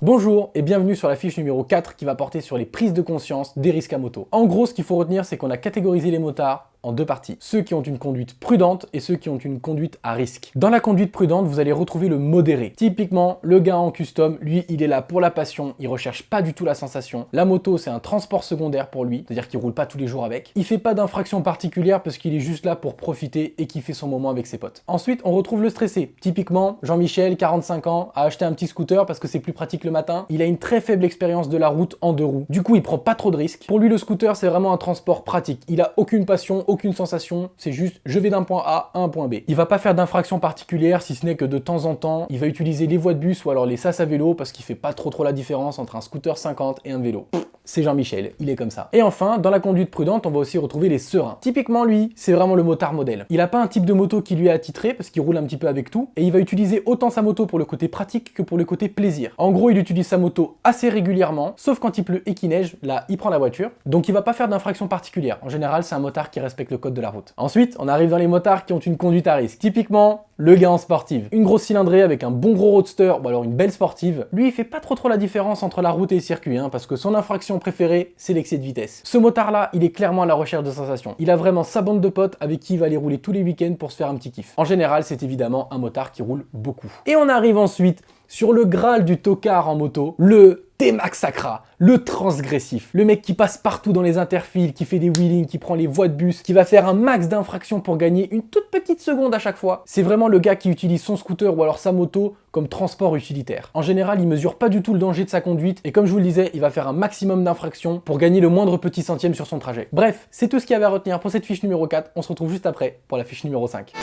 Bonjour et bienvenue sur la fiche numéro 4 qui va porter sur les prises de conscience des risques à moto. En gros, ce qu'il faut retenir, c'est qu'on a catégorisé les motards en deux parties. Ceux qui ont une conduite prudente et ceux qui ont une conduite à risque. Dans la conduite prudente, vous allez retrouver le modéré. Typiquement, le gars en custom, lui, il est là pour la passion, il recherche pas du tout la sensation. La moto, c'est un transport secondaire pour lui, c'est-à-dire qu'il roule pas tous les jours avec. Il fait pas d'infraction particulière parce qu'il est juste là pour profiter et kiffer son moment avec ses potes. Ensuite, on retrouve le stressé. Typiquement, Jean-Michel, 45 ans, a acheté un petit scooter parce que c'est plus pratique le matin. Il a une très faible expérience de la route en deux roues. Du coup, il prend pas trop de risques. Pour lui, le scooter, c'est vraiment un transport pratique. Il a aucune passion, aucune sensation, c'est juste je vais d'un point A à un point B. Il va pas faire d'infraction particulière si ce n'est que de temps en temps, il va utiliser les voies de bus ou alors les sas à vélo parce qu'il fait pas trop la différence entre un scooter 50 et un vélo. C'est Jean-Michel, il est comme ça. Et enfin, dans la conduite prudente, on va aussi retrouver les sereins. Typiquement lui, c'est vraiment le motard modèle. Il a pas un type de moto qui lui est attitré parce qu'il roule un petit peu avec tout et il va utiliser autant sa moto pour le côté pratique que pour le côté plaisir. En gros, il utilise sa moto assez régulièrement, sauf quand il pleut et qu'il neige, là, il prend la voiture. Donc il va pas faire d'infraction particulière. En général, c'est un motard qui respecte le code de la route. Ensuite, on arrive dans les motards qui ont une conduite à risque. Typiquement, le gars en sportive. Une grosse cylindrée avec un bon gros roadster ou alors une belle sportive. Lui, il fait pas trop la différence entre la route et le circuit, parce que son infraction préférée, c'est l'excès de vitesse. Ce motard-là, il est clairement à la recherche de sensations. Il a vraiment sa bande de potes avec qui il va aller rouler tous les week-ends pour se faire un petit kiff. En général, c'est évidemment un motard qui roule beaucoup. Et on arrive ensuite sur le Graal du tocard en moto, le T-Max Sacra, le transgressif, le mec qui passe partout dans les interfiles, qui fait des wheelings, qui prend les voies de bus, qui va faire un max d'infractions pour gagner une toute petite seconde à chaque fois. C'est vraiment le gars qui utilise son scooter ou alors sa moto comme transport utilitaire. En général, il mesure pas du tout le danger de sa conduite et comme je vous le disais, il va faire un maximum d'infractions pour gagner le moindre petit centième sur son trajet. Bref, c'est tout ce qu'il y avait à retenir pour cette fiche numéro 4. On se retrouve juste après pour la fiche numéro 5.